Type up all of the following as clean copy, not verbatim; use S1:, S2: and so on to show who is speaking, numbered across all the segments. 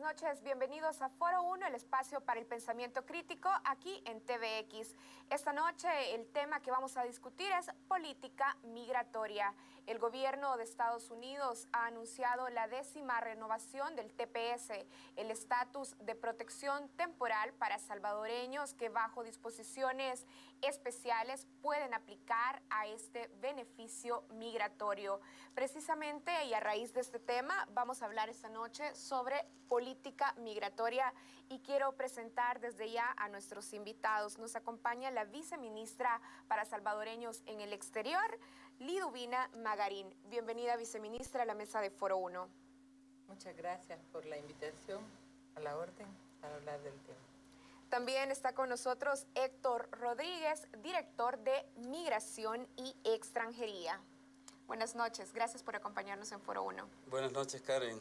S1: noches, bienvenidos a Foro 1, el espacio para el pensamiento crítico, aquí en TVX. Esta noche el tema que vamos a discutir es política migratoria. El gobierno de Estados Unidos ha anunciado la 10ª renovación del TPS, el estatus de protección temporal para salvadoreños que bajo disposiciones especiales pueden aplicar a este beneficio migratorio. Precisamente y a raíz de este tema vamos a hablar esta noche sobre política migratoria y quiero presentar desde ya a nuestros invitados. Nos acompaña la viceministra para salvadoreños en el exterior, Liduvina Magarín. Bienvenida, viceministra, a la mesa de Foro 1.
S2: Muchas gracias por la invitación, a la orden, para hablar del tema.
S1: También está con nosotros Héctor Rodríguez, director de Migración y Extranjería. Buenas noches, gracias por acompañarnos en Foro 1.
S3: Buenas noches, Karen.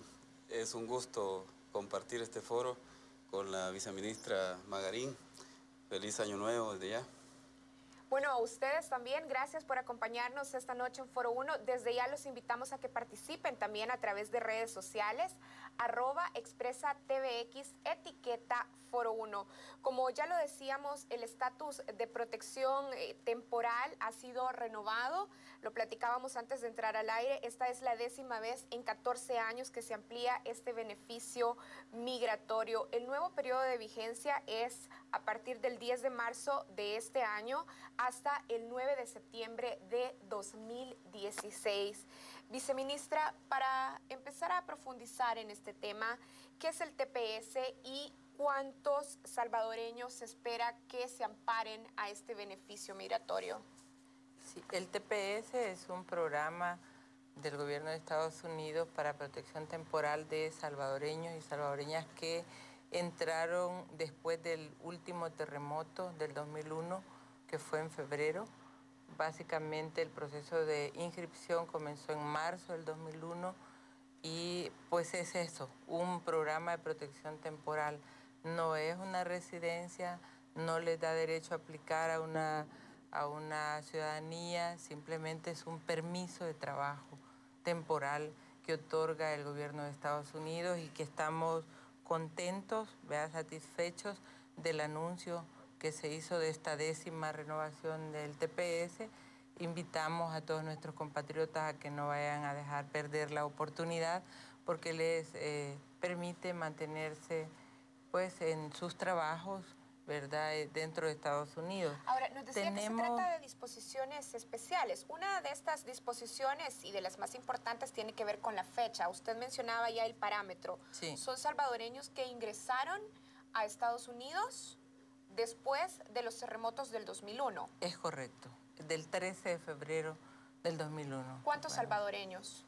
S3: Es un gusto compartir este foro con la viceministra Magarín. Feliz Año Nuevo desde ya.
S1: Bueno, a ustedes también, gracias por acompañarnos esta noche en Foro 1. Desde ya los invitamos a que participen también a través de redes sociales, @expresatvx, etiqueta Foro 1. Como ya lo decíamos, el estatus de protección temporal ha sido renovado. Lo platicábamos antes de entrar al aire. Esta es la 10ª vez en 14 años que se amplía este beneficio migratorio. El nuevo periodo de vigencia es a partir del 10 de marzo de este año hasta el 9 de septiembre de 2016. Viceministra, para empezar a profundizar en este tema, ¿qué es el TPS y cuántos salvadoreños se espera que se amparen a este beneficio migratorio?
S2: Sí, el TPS es un programa del gobierno de Estados Unidos para protección temporal de salvadoreños y salvadoreñas que entraron después del último terremoto del 2001, que fue en febrero. Básicamente el proceso de inscripción comenzó en marzo del 2001 y pues es eso, un programa de protección temporal. No es una residencia, no les da derecho a aplicar a una ciudadanía, simplemente es un permiso de trabajo temporal que otorga el gobierno de Estados Unidos y que estamos contentos, satisfechos del anuncio que se hizo de esta 10ª renovación del TPS. Invitamos a todos nuestros compatriotas a que no vayan a dejar perder la oportunidad porque les permite mantenerse pues en sus trabajos, ¿verdad?, dentro de Estados Unidos.
S1: Ahora, nos decía que se trata de disposiciones especiales. Una de estas disposiciones y de las más importantes tiene que ver con la fecha. Usted mencionaba ya el parámetro.
S2: Sí.
S1: Son salvadoreños que ingresaron a Estados Unidos después de los terremotos del 2001.
S2: Es correcto, del 13 de febrero del 2001.
S1: ¿Cuántos salvadoreños?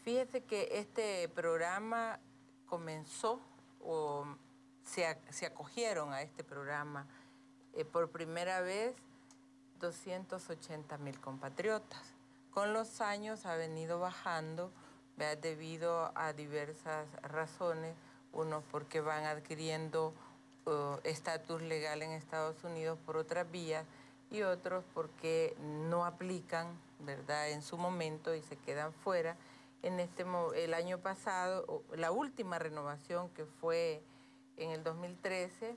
S2: Fíjese que este programa comenzó o se acogieron a este programa por primera vez 280,000 compatriotas. Con los años ha venido bajando, ¿verdad?, debido a diversas razones. Unos porque van adquiriendo estatus legal en Estados Unidos por otras vías y otros porque no aplican, ¿verdad?, en su momento y se quedan fuera. El año pasado, la última renovación que fue en el 2013,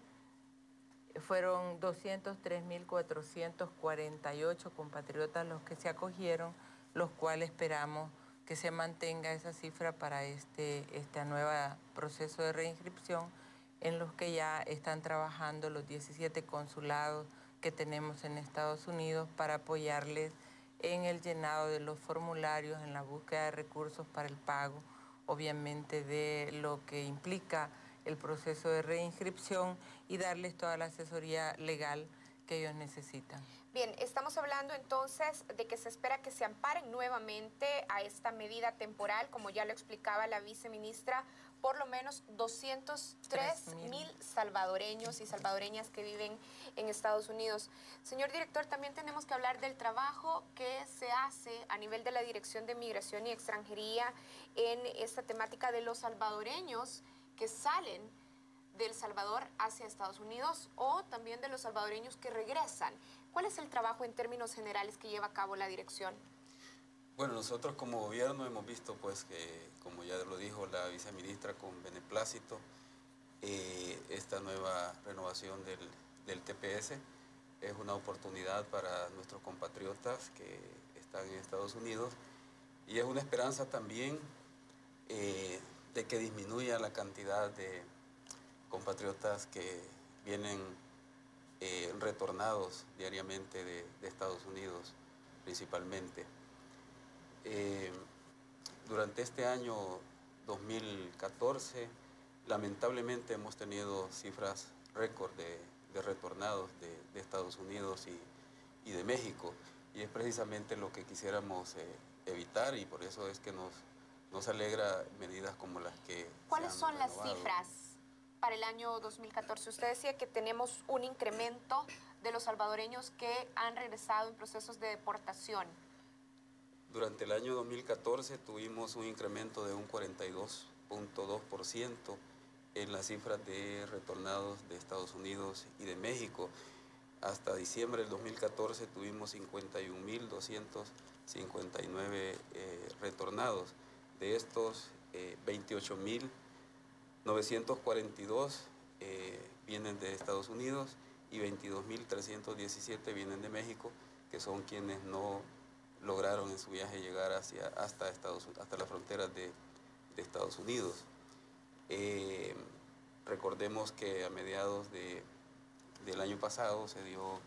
S2: fueron 203,448 compatriotas los que se acogieron, los cuales esperamos que se mantenga esa cifra para este nuevo proceso de reinscripción, en los que ya están trabajando los 17 consulados que tenemos en Estados Unidos para apoyarles en el llenado de los formularios, en la búsqueda de recursos para el pago, obviamente de lo que implica el proceso de reinscripción y darles toda la asesoría legal que ellos necesitan.
S1: Bien, estamos hablando entonces de que se espera que se amparen nuevamente a esta medida temporal, como ya lo explicaba la viceministra, por lo menos 203,000 salvadoreños y salvadoreñas que viven en Estados Unidos. Señor director, también tenemos que hablar del trabajo que se hace a nivel de la Dirección de Migración y Extranjería en esta temática de los salvadoreños que salen del Salvador hacia Estados Unidos o también de los salvadoreños que regresan. ¿Cuál es el trabajo en términos generales que lleva a cabo la dirección?
S3: Bueno, nosotros como gobierno hemos visto pues que, como ya lo dijo la viceministra con beneplácito, esta nueva renovación del TPS es una oportunidad para nuestros compatriotas que están en Estados Unidos y es una esperanza también de que disminuya la cantidad de compatriotas que vienen retornados diariamente de Estados Unidos principalmente. Durante este año 2014, lamentablemente hemos tenido cifras récord de retornados de Estados Unidos y de México, y es precisamente lo que quisiéramos evitar, y por eso es que nos alegra medidas como las que
S1: ¿Cuáles
S3: se han
S1: son las
S3: renovado.
S1: cifras para el año 2014? Usted decía que tenemos un incremento de los salvadoreños que han regresado en procesos de deportación.
S3: Durante el año 2014 tuvimos un incremento de un 42.2% en las cifras de retornados de Estados Unidos y de México. Hasta diciembre del 2014 tuvimos 51.259 retornados. De estos, 28.942 vienen de Estados Unidos y 22.317 vienen de México, que son quienes no lograron en su viaje llegar hasta las fronteras de Estados Unidos. Recordemos que a mediados del año pasado se dio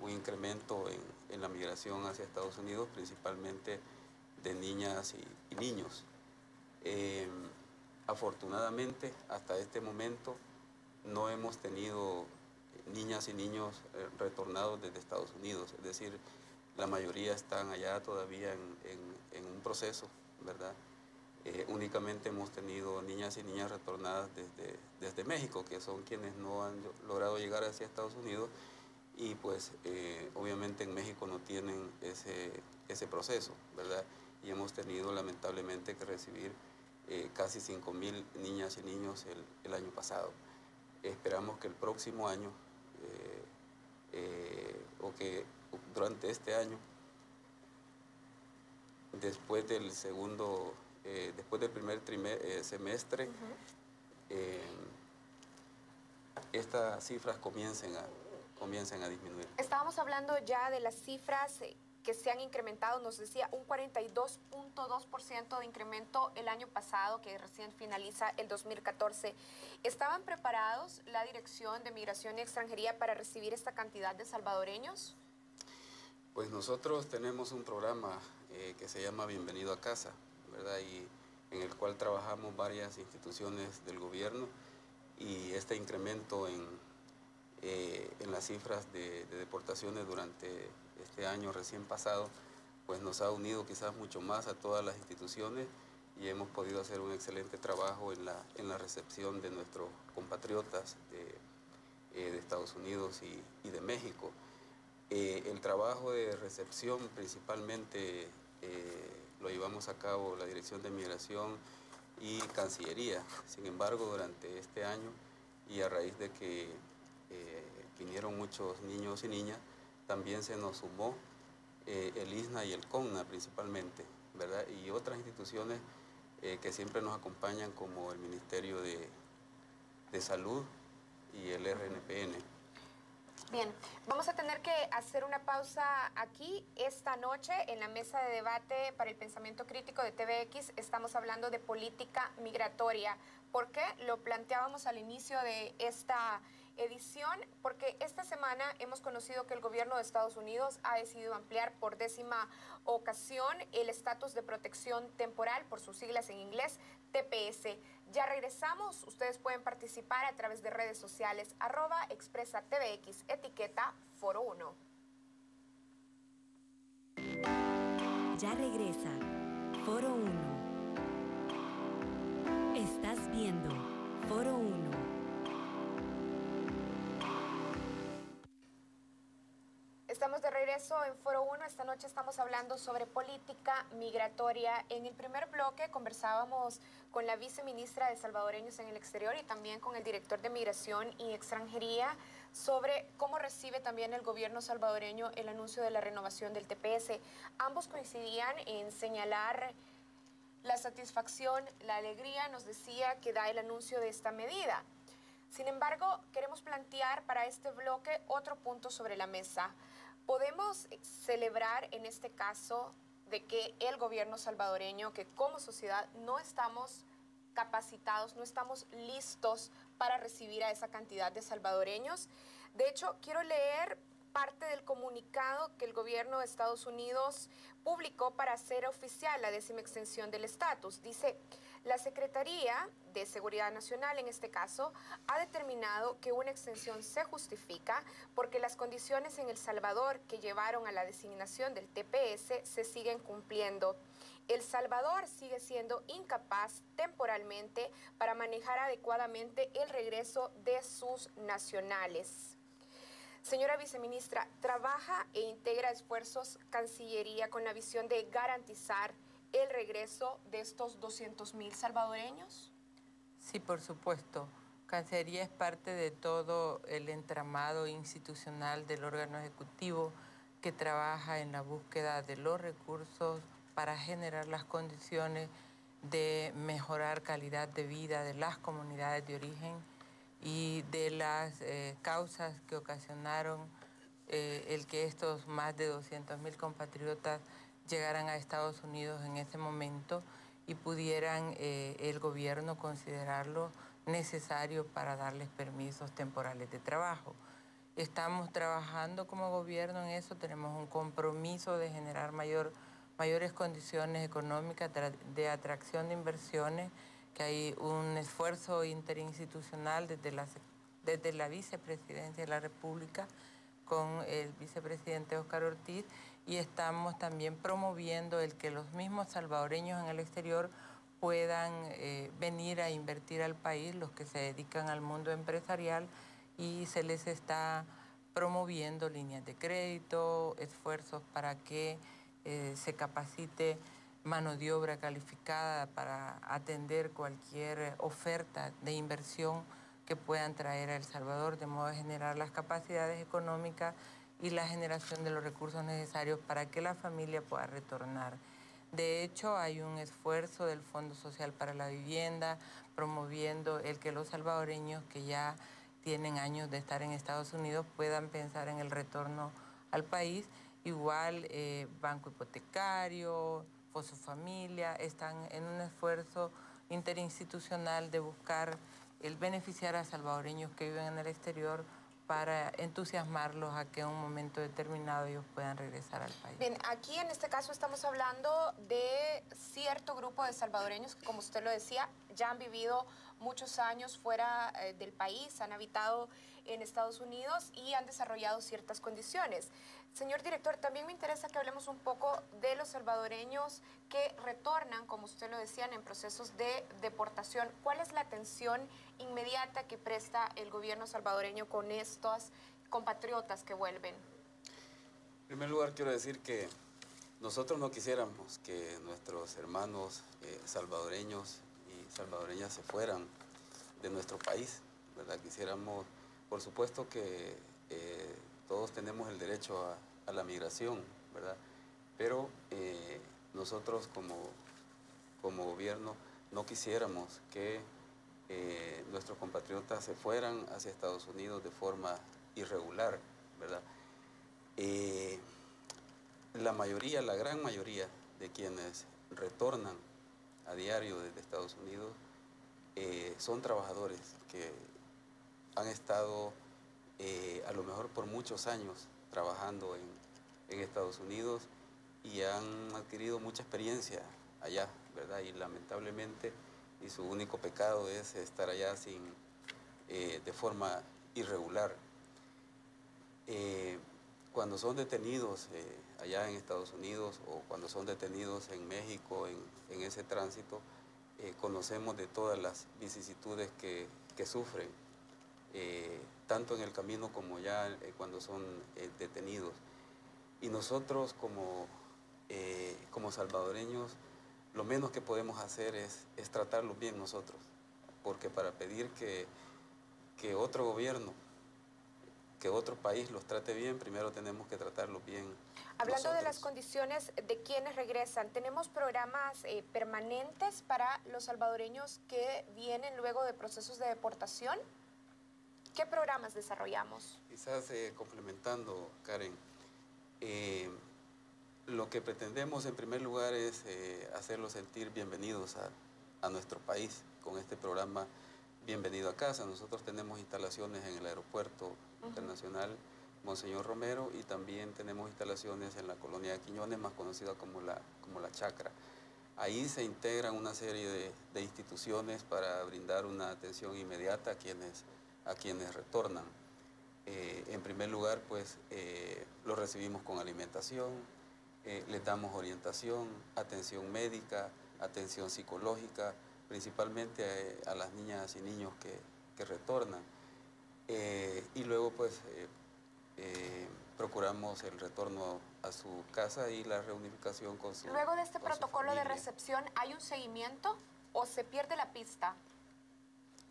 S3: un incremento en la migración hacia Estados Unidos, principalmente de niñas y niños. Afortunadamente, hasta este momento no hemos tenido niñas y niños retornados desde Estados Unidos, es decir, la mayoría están allá todavía en un proceso, ¿verdad? Únicamente hemos tenido niñas y niñas retornadas desde México, que son quienes no han logrado llegar hacia Estados Unidos, y pues obviamente en México no tienen ese proceso, ¿verdad? Y hemos tenido lamentablemente que recibir casi 5.000 niñas y niños el año pasado. Esperamos que el próximo año, o que durante este año, después del primer semestre, estas cifras comiencen a disminuir.
S1: Estábamos hablando ya de las cifras que se han incrementado, nos decía un 42.2% de incremento el año pasado, que recién finaliza el 2014. ¿Estaban preparados la Dirección de Migración y Extranjería para recibir esta cantidad de salvadoreños?
S3: Pues nosotros tenemos un programa que se llama Bienvenido a Casa, ¿verdad? Y en el cual trabajamos varias instituciones del gobierno, y este incremento en las cifras de deportaciones durante este año recién pasado, pues nos ha unido quizás mucho más a todas las instituciones, y hemos podido hacer un excelente trabajo en la recepción de nuestros compatriotas de Estados Unidos y de México. El trabajo de recepción principalmente lo llevamos a cabo la Dirección de Migración y Cancillería. Sin embargo, durante este año, y a raíz de que vinieron muchos niños y niñas, también se nos sumó el ISNA y el CONNA principalmente, ¿verdad? Y otras instituciones que siempre nos acompañan, como el Ministerio de Salud y el RNPN.
S1: Bien, vamos a tener que hacer una pausa aquí. Esta noche en la mesa de debate para el pensamiento crítico de TVX estamos hablando de política migratoria. ¿Por qué? Lo planteábamos al inicio de esta edición, porque esta semana hemos conocido que el gobierno de Estados Unidos ha decidido ampliar por 10ª ocasión el estatus de protección temporal, por sus siglas en inglés, TPS. Ya regresamos, ustedes pueden participar a través de redes sociales, @expresatvx, etiqueta Foro 1.
S4: Ya regresa Foro 1. Estás viendo Foro 1.
S1: Estamos de regreso en Foro 1. Esta noche estamos hablando sobre política migratoria. En el primer bloque conversábamos con la viceministra de Salvadoreños en el Exterior y también con el director de Migración y Extranjería sobre cómo recibe también el gobierno salvadoreño el anuncio de la renovación del TPS. Ambos coincidían en señalar la satisfacción, la alegría, nos decía, que da el anuncio de esta medida. Sin embargo, queremos plantear para este bloque otro punto sobre la mesa. ¿Podemos celebrar en este caso de que el gobierno salvadoreño, que como sociedad no estamos capacitados, no estamos listos para recibir a esa cantidad de salvadoreños? De hecho, quiero leer parte del comunicado que el gobierno de Estados Unidos publicó para hacer oficial la 10ª extensión del estatus. Dice: la Secretaría de Seguridad Nacional, en este caso, ha determinado que una extensión se justifica porque las condiciones en El Salvador que llevaron a la designación del TPS se siguen cumpliendo. El Salvador sigue siendo incapaz temporalmente para manejar adecuadamente el regreso de sus nacionales. Señora viceministra, ¿trabaja e integra esfuerzos Cancillería con la visión de garantizar el regreso de estos 200.000 salvadoreños?
S2: Sí, por supuesto. Cancillería es parte de todo el entramado institucional del órgano ejecutivo que trabaja en la búsqueda de los recursos para generar las condiciones de mejorar calidad de vida de las comunidades de origen y de las causas que ocasionaron el que estos más de 200.000 compatriotas llegaran a Estados Unidos en ese momento y pudieran el gobierno considerarlo necesario para darles permisos temporales de trabajo. Estamos trabajando como gobierno en eso, tenemos un compromiso de generar mayores condiciones económicas de atracción de inversiones, que hay un esfuerzo interinstitucional desde la vicepresidencia de la República con el vicepresidente Óscar Ortiz, y estamos también promoviendo el que los mismos salvadoreños en el exterior puedan venir a invertir al país, los que se dedican al mundo empresarial, y se les está promoviendo líneas de crédito, esfuerzos para que se capacite mano de obra calificada para atender cualquier oferta de inversión que puedan traer a El Salvador, de modo a generar las capacidades económicas y la generación de los recursos necesarios para que la familia pueda retornar. De hecho, hay un esfuerzo del Fondo Social para la Vivienda promoviendo el que los salvadoreños que ya tienen años de estar en Estados Unidos puedan pensar en el retorno al país. Igual Banco Hipotecario, Foso Familia, están en un esfuerzo interinstitucional de buscar el beneficiar a salvadoreños que viven en el exterior para entusiasmarlos a que en un momento determinado ellos puedan regresar al país.
S1: Bien, aquí en este caso estamos hablando de cierto grupo de salvadoreños que, como usted lo decía, ya han vivido muchos años fuera del país, han habitado en Estados Unidos y han desarrollado ciertas condiciones. Señor director, también me interesa que hablemos un poco de los salvadoreños que retornan, como usted lo decía, en procesos de deportación. ¿Cuál es la atención inmediata que presta el gobierno salvadoreño con estos compatriotas que vuelven?
S3: En primer lugar, quiero decir que nosotros no quisiéramos que nuestros hermanos salvadoreños y salvadoreñas se fueran de nuestro país, ¿verdad? Quisiéramos, por supuesto que todos tenemos el derecho a la migración, ¿verdad? Pero nosotros como gobierno no quisiéramos que nuestros compatriotas se fueran hacia Estados Unidos de forma irregular, ¿verdad? La mayoría, la gran mayoría de quienes retornan a diario desde Estados Unidos son trabajadores que han estado a lo mejor por muchos años trabajando en Estados Unidos y han adquirido mucha experiencia allá, ¿verdad? Y lamentablemente, y su único pecado es estar allá de forma irregular. Cuando son detenidos allá en Estados Unidos o cuando son detenidos en México en ese tránsito, conocemos de todas las vicisitudes que sufren, tanto en el camino como ya cuando son detenidos. Y nosotros como salvadoreños, lo menos que podemos hacer es tratarlos bien nosotros, porque para pedir que otro gobierno que otro país los trate bien, primero tenemos que tratarlos bien.
S1: Hablando
S3: nosotros.
S1: de las condiciones de quienes regresan, ¿tenemos programas permanentes para los salvadoreños que vienen luego de procesos de deportación? ¿Qué programas desarrollamos?
S3: Quizás complementando, Karen, lo que pretendemos en primer lugar es hacerlos sentir bienvenidos a nuestro país con este programa Bienvenido a Casa. Nosotros tenemos instalaciones en el aeropuerto internacional Monseñor Romero y también tenemos instalaciones en la colonia de Quiñones, más conocida como la Chacra. Ahí se integran una serie de instituciones para brindar una atención inmediata a quienes retornan. En primer lugar, pues, los recibimos con alimentación, les damos orientación, atención médica, atención psicológica, principalmente a las niñas y niños que retornan. Y luego, pues, procuramos el retorno a su casa y la reunificación con su
S1: Luego de este
S3: con su
S1: protocolo de
S3: familia.
S1: recepción, ¿hay un seguimiento o se pierde la pista?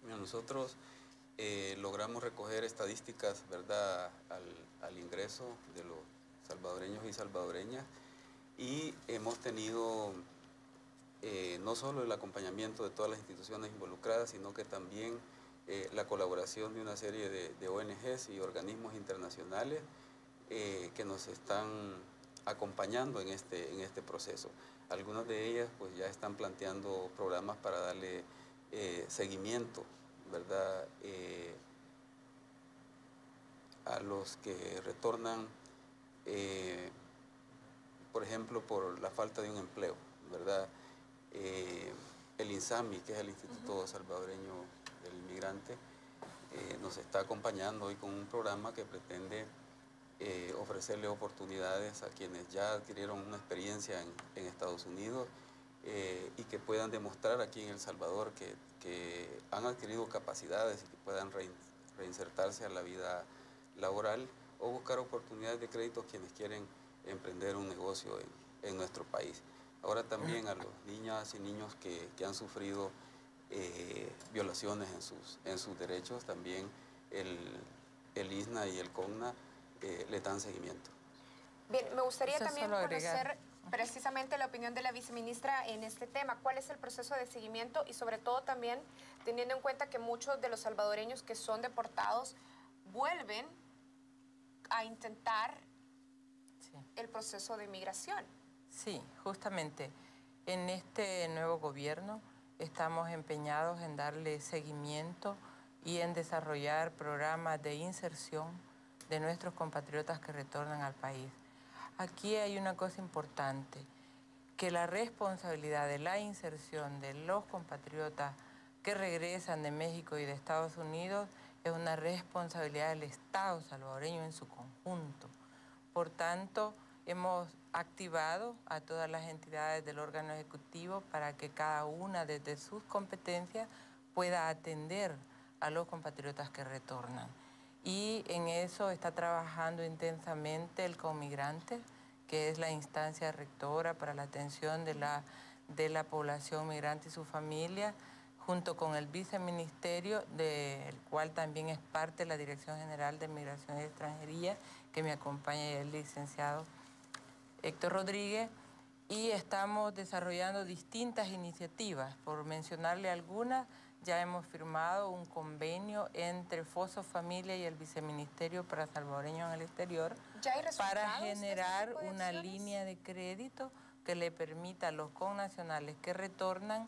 S3: Mira, nosotros logramos recoger estadísticas, ¿verdad?, al ingreso de los salvadoreños y salvadoreñas, y hemos tenido no solo el acompañamiento de todas las instituciones involucradas, sino que también la colaboración de una serie de ONGs y organismos internacionales que nos están acompañando en este proceso. Algunas de ellas pues ya están planteando programas para darle seguimiento, ¿verdad?, a los que retornan, por ejemplo, por la falta de un empleo, ¿verdad? El INSAMI, que es el Instituto Salvadoreño del Inmigrante, nos está acompañando hoy con un programa que pretende ofrecerle oportunidades a quienes ya adquirieron una experiencia en Estados Unidos y que puedan demostrar aquí en El Salvador que han adquirido capacidades y que puedan reinsertarse a la vida laboral o buscar oportunidades de crédito a quienes quieren emprender un negocio en nuestro país. Ahora también a los niñas y niños que han sufrido violaciones en sus derechos, también el ISNA y el CONNA le dan seguimiento.
S1: Bien, me gustaría
S2: Eso
S1: también
S2: solo
S1: conocer
S2: agregar.
S1: precisamente la opinión de la viceministra en este tema. ¿Cuál es el proceso de seguimiento? Y sobre todo también teniendo en cuenta que muchos de los salvadoreños que son deportados vuelven a intentar el proceso de migración.
S2: Sí, justamente en este nuevo gobierno estamos empeñados en darle seguimiento y en desarrollar programas de inserción de nuestros compatriotas que retornan al país. Aquí hay una cosa importante, que la responsabilidad de la inserción de los compatriotas que regresan de México y de Estados Unidos es una responsabilidad del Estado salvadoreño en su conjunto. Por tanto, hemos activado a todas las entidades del órgano ejecutivo para que cada una desde sus competencias pueda atender a los compatriotas que retornan. Y en eso está trabajando intensamente el Conmigrantes, que es la instancia rectora para la atención de la población migrante y su familia, junto con el viceministerio, del cual también es parte la Dirección General de Migración y Extranjería, que me acompaña el licenciado Héctor Rodríguez, y estamos desarrollando distintas iniciativas. Por mencionarle algunas, ya hemos firmado un convenio entre Foso Familia y el Viceministerio para Salvadoreños en el Exterior para generar una línea de crédito que le permita a los connacionales que retornan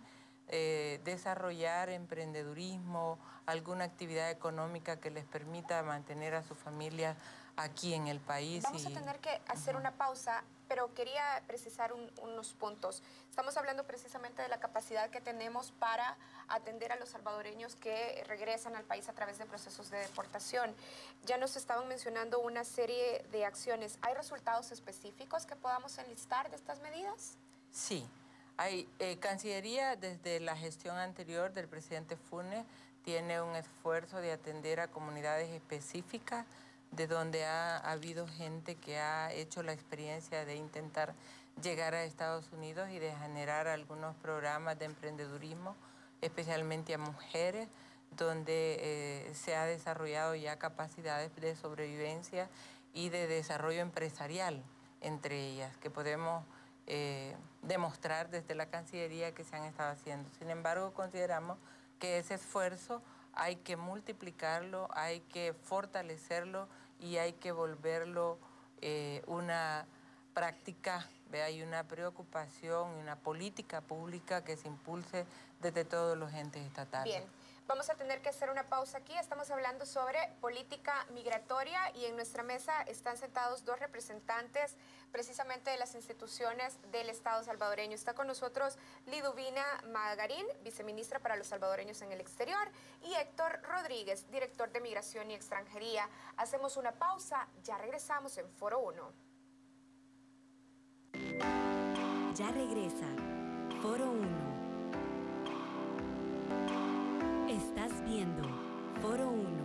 S2: desarrollar emprendedurismo, alguna actividad económica que les permita mantener a su familia aquí en el país.
S1: Vamos a tener que hacer una pausa, pero quería precisar unos puntos. Estamos hablando precisamente de la capacidad que tenemos para atender a los salvadoreños que regresan al país a través de procesos de deportación. Ya nos estaban mencionando una serie de acciones. ¿Hay resultados específicos que podamos enlistar de estas medidas?
S2: Sí. Hay, Cancillería, desde la gestión anterior del presidente Funes, tiene un esfuerzo de atender a comunidades específicas de donde ha habido gente que ha hecho la experiencia de intentar llegar a Estados Unidos y de generar algunos programas de emprendedurismo, especialmente a mujeres, donde se ha desarrollado ya capacidades de sobrevivencia y de desarrollo empresarial entre ellas, que podemos demostrar desde la Cancillería que se han estado haciendo. Sin embargo, consideramos que ese esfuerzo hay que multiplicarlo, hay que fortalecerlo y hay que volverlo una práctica, hay una preocupación y una política pública que se impulse desde todos los entes estatales.
S1: Bien, vamos a tener que hacer una pausa aquí. Estamos hablando sobre política migratoria y en nuestra mesa están sentados dos representantes precisamente de las instituciones del Estado salvadoreño. Está con nosotros Liduvina Magarín, viceministra para los salvadoreños en el exterior, y Héctor Rodríguez, director de Migración y Extranjería. Hacemos una pausa, ya regresamos en Foro 1.
S4: Ya regresa Foro 1. Estás viendo Foro 1.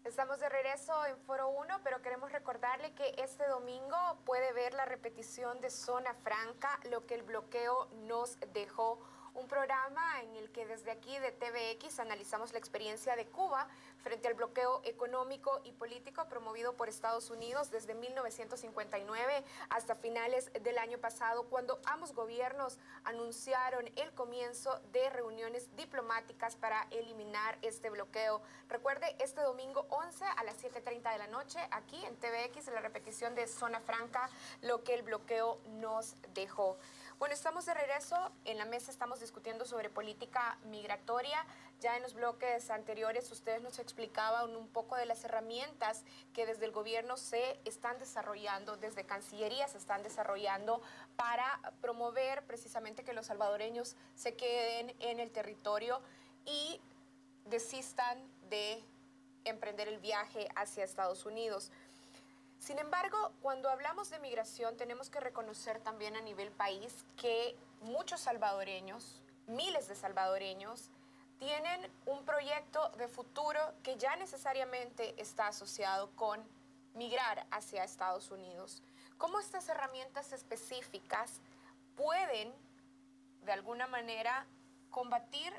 S1: Estamos de regreso en Foro 1, pero queremos recordarle que este domingo puede ver la repetición de Zona Franca, lo que el bloqueo nos dejó. Un programa en el que desde aquí de TVX analizamos la experiencia de Cuba frente al bloqueo económico y político promovido por Estados Unidos desde 1959 hasta finales del año pasado, cuando ambos gobiernos anunciaron el comienzo de reuniones diplomáticas para eliminar este bloqueo. Recuerde, este domingo 11 a las 7:30 de la noche, aquí en TVX, la repetición de Zona Franca, lo que el bloqueo nos dejó. Bueno, estamos de regreso. En la mesa estamos discutiendo sobre política migratoria. Ya en los bloques anteriores ustedes nos explicaban un poco de las herramientas que desde el gobierno se están desarrollando, desde Cancillería se están desarrollando para promover precisamente que los salvadoreños se queden en el territorio y desistan de emprender el viaje hacia Estados Unidos. Sin embargo, cuando hablamos de migración, tenemos que reconocer también a nivel país que muchos salvadoreños, miles de salvadoreños, tienen un proyecto de futuro que ya necesariamente está asociado con migrar hacia Estados Unidos. ¿Cómo estas herramientas específicas pueden, de alguna manera, combatir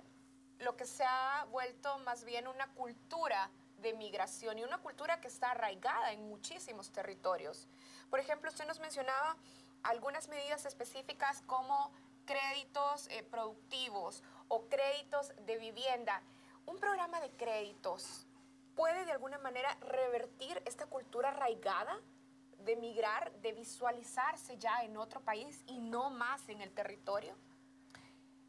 S1: lo que se ha vuelto más bien una cultura de migración y una cultura que está arraigada en muchísimos territorios? Por ejemplo, usted nos mencionaba algunas medidas específicas como créditos productivos o créditos de vivienda. ¿Un programa de créditos puede de alguna manera revertir esta cultura arraigada de migrar, de visualizarse ya en otro país y no más en el territorio?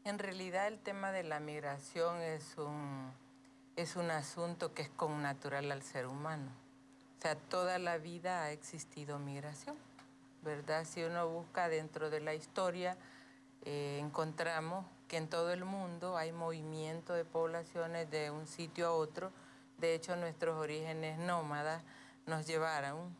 S2: En realidad el tema de la migración es un asunto que es connatural al ser humano. O sea, toda la vida ha existido migración, ¿verdad? Si uno busca dentro de la historia, encontramos que en todo el mundo hay movimiento de poblaciones de un sitio a otro. De hecho, nuestros orígenes nómadas nos llevaron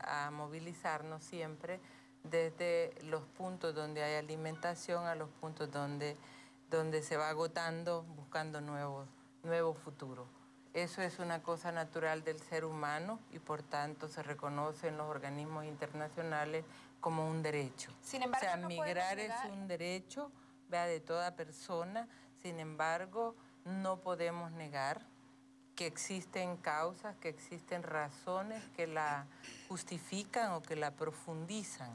S2: a movilizarnos siempre desde los puntos donde hay alimentación a los puntos donde se va agotando, buscando nuevo futuro. Eso es una cosa natural del ser humano y por tanto se reconoce en los organismos internacionales como un derecho.
S1: Sin embargo,
S2: o sea,
S1: no
S2: migrar es un derecho, ¿vea?, de toda persona. Sin embargo, no podemos negar que existen causas, que existen razones que la justifican o que la profundizan,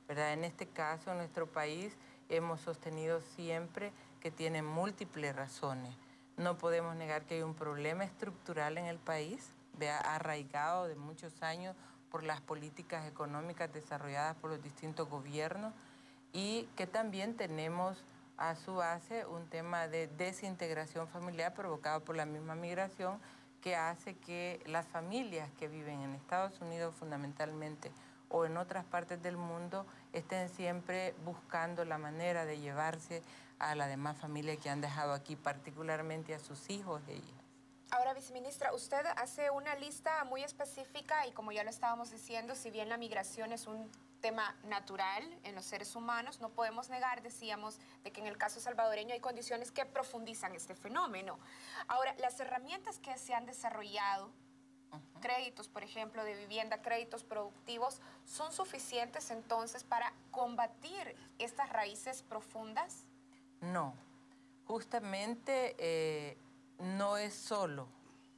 S2: ¿verdad? En este caso, en nuestro país, hemos sostenido siempre que tiene múltiples razones. No podemos negar que hay un problema estructural en el país, arraigado de muchos años por las políticas económicas desarrolladas por los distintos gobiernos, y que también tenemos a su base un tema de desintegración familiar provocado por la misma migración, que hace que las familias que viven en Estados Unidos fundamentalmente o en otras partes del mundo estén siempre buscando la manera de llevarse a la demás familia que han dejado aquí, particularmente a sus hijos e hijas.
S1: Ahora, viceministra, usted hace una lista muy específica y como ya lo estábamos diciendo, si bien la migración es un tema natural en los seres humanos, no podemos negar, decíamos, de que en el caso salvadoreño hay condiciones que profundizan este fenómeno. Ahora, las herramientas que se han desarrollado créditos, por ejemplo, de vivienda, créditos productivos, ¿son suficientes entonces para combatir estas raíces profundas?
S2: No, justamente no es solo,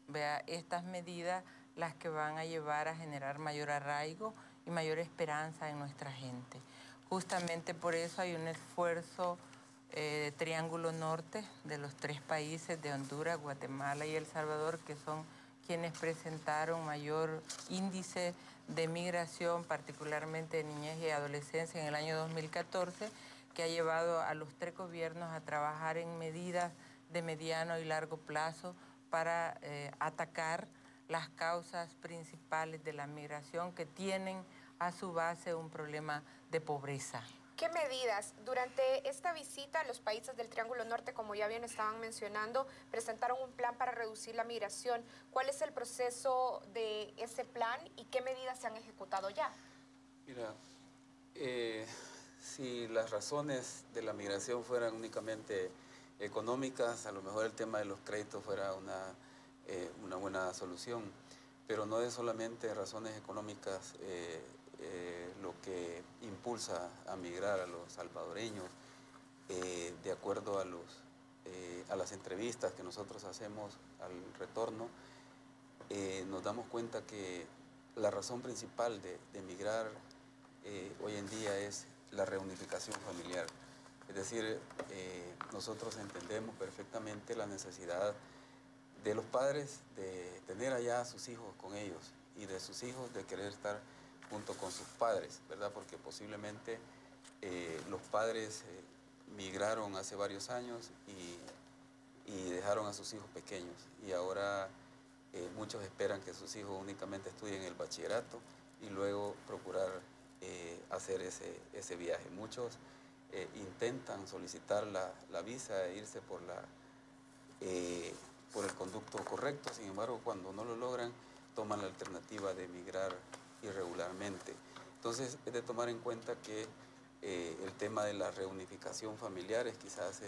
S2: vea, estas medidas las que van a llevar a generar mayor arraigo y mayor esperanza en nuestra gente. Justamente por eso hay un esfuerzo de Triángulo Norte de los 3 países de Honduras, Guatemala y El Salvador, que son quienes presentaron mayor índice de migración, particularmente de niñez y adolescencia en el año 2014, que ha llevado a los 3 gobiernos a trabajar en medidas de mediano y largo plazo para atacar las causas principales de la migración, que tienen a su base un problema de pobreza.
S1: ¿Qué medidas? Durante esta visita, los países del Triángulo Norte, como ya bien estaban mencionando, presentaron un plan para reducir la migración. ¿Cuál es el proceso de ese plan y qué medidas se han ejecutado ya?
S3: Mira, si las razones de la migración fueran únicamente económicas, a lo mejor el tema de los créditos fuera una buena solución, pero no es solamente razones económicas lo que impulsa a migrar a los salvadoreños. De acuerdo a las entrevistas que nosotros hacemos al retorno, nos damos cuenta que la razón principal de migrar hoy en día es la reunificación familiar. Es decir, nosotros entendemos perfectamente la necesidad de los padres de tener allá a sus hijos con ellos y de sus hijos de querer estar junto con sus padres, ¿verdad? Porque posiblemente los padres migraron hace varios años y dejaron a sus hijos pequeños, y ahora muchos esperan que sus hijos únicamente estudien el bachillerato y luego procurar hacer ese viaje. Muchos intentan solicitar la visa e irse por el conducto correcto, sin embargo, cuando no lo logran, toman la alternativa de emigrar irregularmente. Entonces, es de tomar en cuenta que el tema de la reunificación familiar es quizás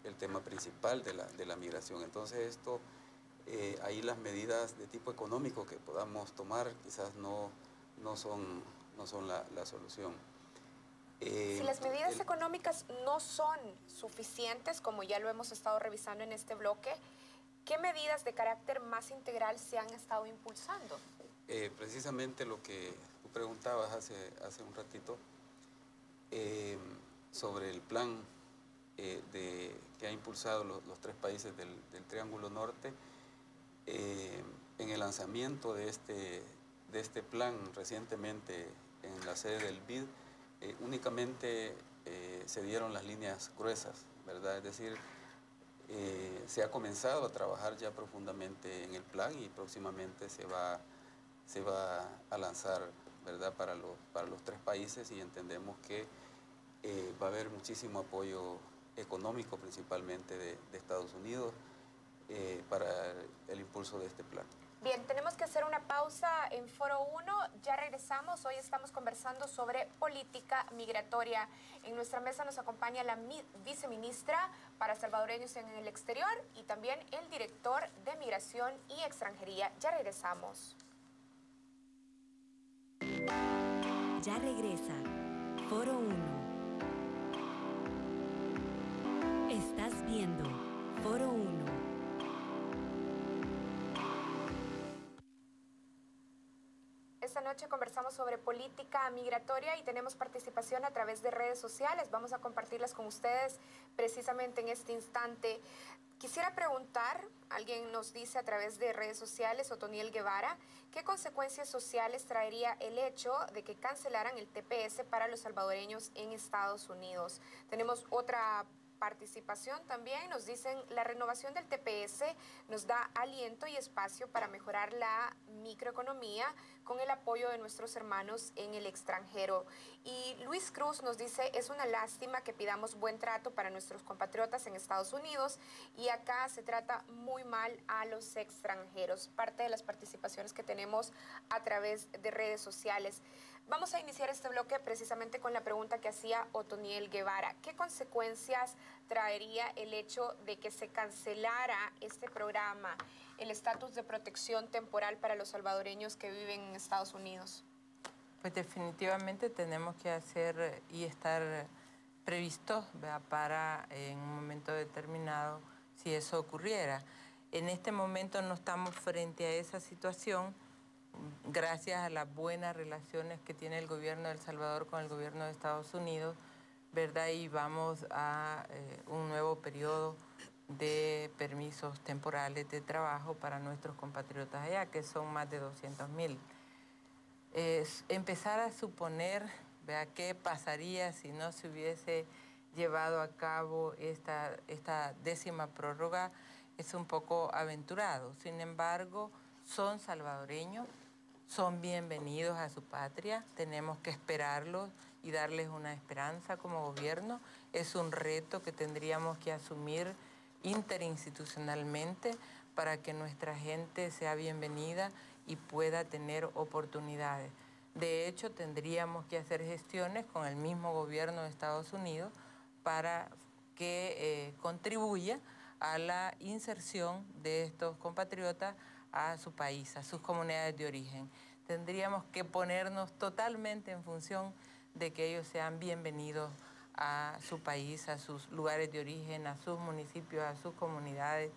S3: el tema principal de la migración. Entonces, esto, ahí las medidas de tipo económico que podamos tomar quizás no son la solución.
S1: Si las medidas económicas no son suficientes, como ya lo hemos estado revisando en este bloque, ¿qué medidas de carácter más integral se han estado impulsando?
S3: Precisamente lo que tú preguntabas hace un ratito sobre el plan que ha impulsado los 3 países del Triángulo Norte. En el lanzamiento de este plan recientemente en la sede del BID, únicamente se dieron las líneas gruesas, ¿verdad? Es decir, se ha comenzado a trabajar ya profundamente en el plan y próximamente se va a lanzar, ¿verdad?, para los 3 países, y entendemos que va a haber muchísimo apoyo económico, principalmente de Estados Unidos, para el impulso de este plan.
S1: Bien, tenemos que hacer una pausa en Foro 1, ya regresamos. Hoy estamos conversando sobre política migratoria. En nuestra mesa nos acompaña la viceministra para salvadoreños en el exterior y también el director de Migración y Extranjería. Ya regresamos.
S4: Ya regresa Foro 1. Estás viendo Foro 1.
S1: Esta noche conversamos sobre política migratoria y tenemos participación a través de redes sociales. Vamos a compartirlas con ustedes precisamente en este instante. Quisiera preguntar, alguien nos dice a través de redes sociales, Otoniel Guevara, ¿qué consecuencias sociales traería el hecho de que cancelaran el TPS para los salvadoreños en Estados Unidos? Tenemos otra participación también, nos dicen, la renovación del TPS nos da aliento y espacio para mejorar la microeconomía con el apoyo de nuestros hermanos en el extranjero. Y Luis Cruz nos dice, es una lástima que pidamos buen trato para nuestros compatriotas en Estados Unidos y acá se trata muy mal a los extranjeros. Parte de las participaciones que tenemos a través de redes sociales. Vamos a iniciar este bloque precisamente con la pregunta que hacía Otoniel Guevara. ¿Qué consecuencias traería el hecho de que se cancelara este programa? el estatus de protección temporal para los salvadoreños que viven en Estados Unidos?
S2: Pues definitivamente tenemos que hacer y estar previstos, ¿verdad?, para en un momento determinado si eso ocurriera. En este momento no estamos frente a esa situación gracias a las buenas relaciones que tiene el gobierno de El Salvador con el gobierno de Estados Unidos, ¿verdad? Y vamos a un nuevo periodo de permisos temporales de trabajo para nuestros compatriotas allá, que son más de 200,000. Empezar a suponer, ¿verdad?, qué pasaría si no se hubiese llevado a cabo esta 10ª prórroga es un poco aventurado. Sin embargo, son salvadoreños, son bienvenidos a su patria, tenemos que esperarlos y darles una esperanza como gobierno. Es un reto que tendríamos que asumir interinstitucionalmente para que nuestra gente sea bienvenida y pueda tener oportunidades. De hecho, tendríamos que hacer gestiones con el mismo gobierno de Estados Unidos para que contribuya a la inserción de estos compatriotas a su país, a sus comunidades de origen. Tendríamos que ponernos totalmente en función de que ellos sean bienvenidos a su país, a sus lugares de origen, a sus municipios, a sus comunidades,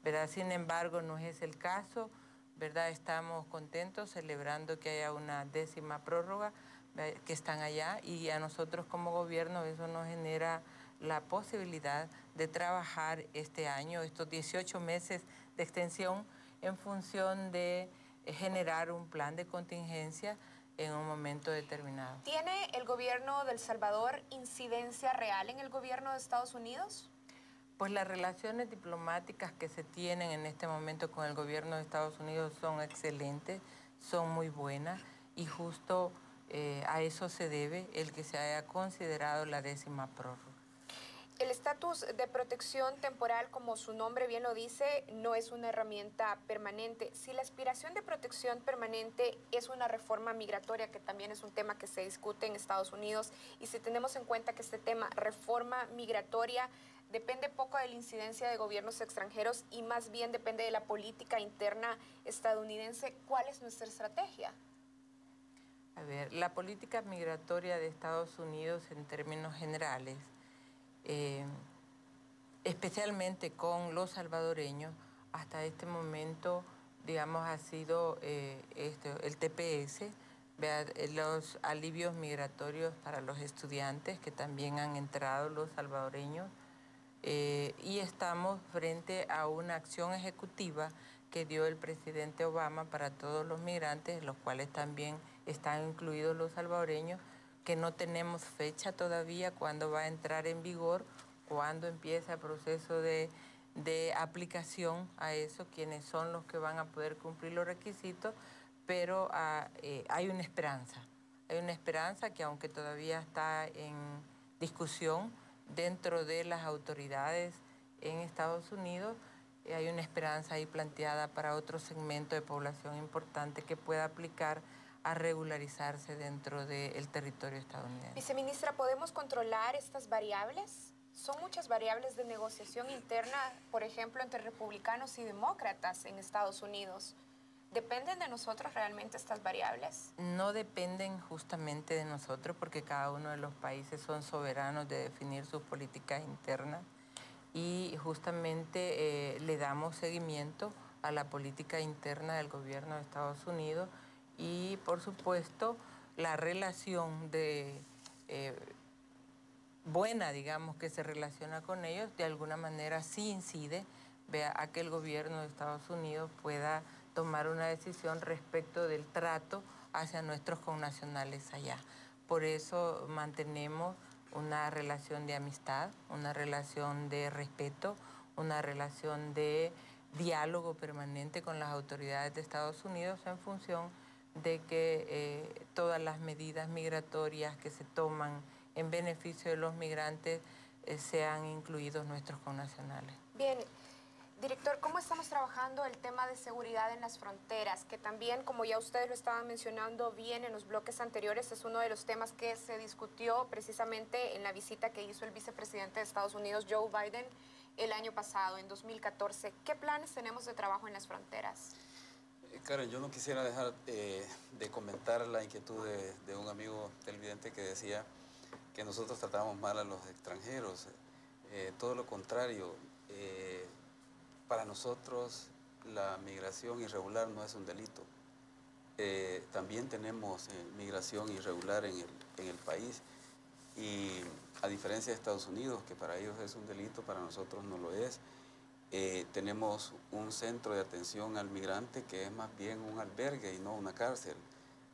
S2: ¿verdad? Sin embargo, no es el caso, ¿verdad? Estamos contentos celebrando que haya una 10ª prórroga, ¿verdad?, que están allá, y a nosotros como gobierno eso nos genera la posibilidad de trabajar este año, estos 18 meses de extensión, en función de generar un plan de contingencia en un momento determinado.
S1: ¿Tiene el gobierno de El Salvador incidencia real en el gobierno de Estados Unidos?
S2: Pues las relaciones diplomáticas que se tienen en este momento con el gobierno de Estados Unidos son excelentes, son muy buenas, y justo a eso se debe el que se haya considerado la 10ª prórroga.
S1: El estatus de protección temporal, como su nombre bien lo dice, no es una herramienta permanente. Si la aspiración de protección permanente es una reforma migratoria, que también es un tema que se discute en Estados Unidos, y si tenemos en cuenta que este tema, reforma migratoria, depende poco de la incidencia de gobiernos extranjeros y más bien depende de la política interna estadounidense, ¿cuál es nuestra estrategia?
S2: A ver, la política migratoria de Estados Unidos en términos generales, especialmente con los salvadoreños, hasta este momento, digamos, ha sido el TPS, los alivios migratorios para los estudiantes, que también han entrado los salvadoreños, y estamos frente a una acción ejecutiva que dio el presidente Obama para todos los migrantes, los cuales también están incluidos los salvadoreños, que no tenemos fecha todavía cuándo va a entrar en vigor, cuándo empieza el proceso de aplicación a eso, quiénes son los que van a poder cumplir los requisitos, pero hay una esperanza que, aunque todavía está en discusión dentro de las autoridades en Estados Unidos, hay una esperanza ahí planteada para otro segmento de población importante que pueda aplicar a regularizarse dentro del territorio estadounidense.
S1: Viceministra, ¿podemos controlar estas variables? Son muchas variables de negociación interna, por ejemplo, entre republicanos y demócratas en Estados Unidos. ¿Dependen de nosotros realmente estas variables?
S2: No dependen justamente de nosotros, porque cada uno de los países son soberanos de definir sus políticas internas, y justamente le damos seguimiento a la política interna del gobierno de Estados Unidos, y por supuesto la relación buena, digamos, que se relaciona con ellos, de alguna manera sí incide a que el gobierno de Estados Unidos pueda tomar una decisión respecto del trato hacia nuestros connacionales allá. Por eso mantenemos una relación de amistad, una relación de respeto, una relación de diálogo permanente con las autoridades de Estados Unidos, en función de que todas las medidas migratorias que se toman en beneficio de los migrantes sean incluidos nuestros connacionales.
S1: Bien. Director, ¿cómo estamos trabajando el tema de seguridad en las fronteras? Que también, como ya ustedes lo estaban mencionando bien en los bloques anteriores, es uno de los temas que se discutió precisamente en la visita que hizo el vicepresidente de Estados Unidos, Joe Biden, el año pasado, en 2014. ¿Qué planes tenemos de trabajo en las fronteras?
S3: Karen, yo no quisiera dejar de comentar la inquietud de un amigo televidente que decía que nosotros tratamos mal a los extranjeros. Todo lo contrario, para nosotros la migración irregular no es un delito. También tenemos migración irregular en el país y a diferencia de Estados Unidos, que para ellos es un delito, para nosotros no lo es. Tenemos un centro de atención al migrante que es más bien un albergue y no una cárcel,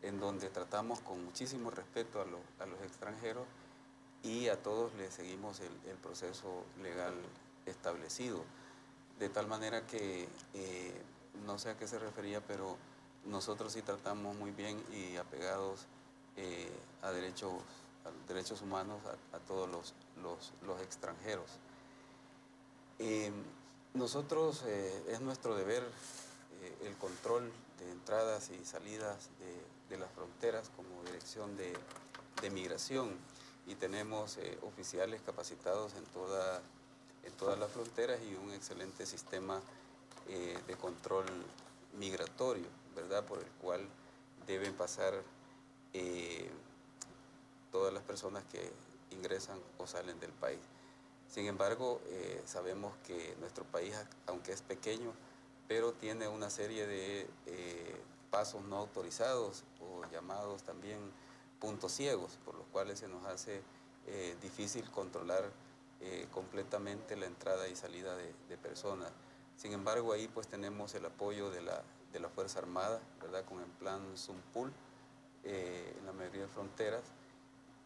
S3: en donde tratamos con muchísimo respeto a los extranjeros y a todos les seguimos el proceso legal establecido. De tal manera que, no sé a qué se refería, pero nosotros sí tratamos muy bien y apegados a derechos humanos a todos los extranjeros. Nosotros, es nuestro deber el control de entradas y salidas de las fronteras como dirección de migración y tenemos oficiales capacitados en todas las fronteras y un excelente sistema de control migratorio, ¿verdad? Por el cual deben pasar todas las personas que ingresan o salen del país. Sin embargo, sabemos que nuestro país, aunque es pequeño, pero tiene una serie de pasos no autorizados o llamados también puntos ciegos, por los cuales se nos hace difícil controlar completamente la entrada y salida de personas. Sin embargo, ahí pues tenemos el apoyo de la Fuerza Armada, ¿verdad? Con el plan Zumpul en la mayoría de fronteras,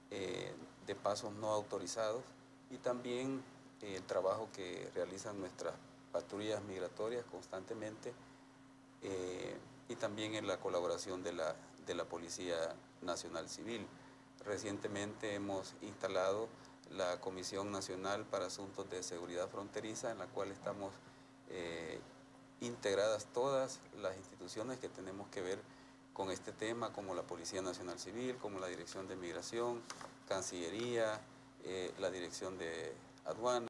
S3: de pasos no autorizados y también el trabajo que realizan nuestras patrullas migratorias constantemente y también en la colaboración de la Policía Nacional Civil. Recientemente hemos instalado la Comisión Nacional para Asuntos de Seguridad Fronteriza, en la cual estamos integradas todas las instituciones que tenemos que ver con este tema, como la Policía Nacional Civil, como la Dirección de Migración, Cancillería, la Dirección de Aduanas.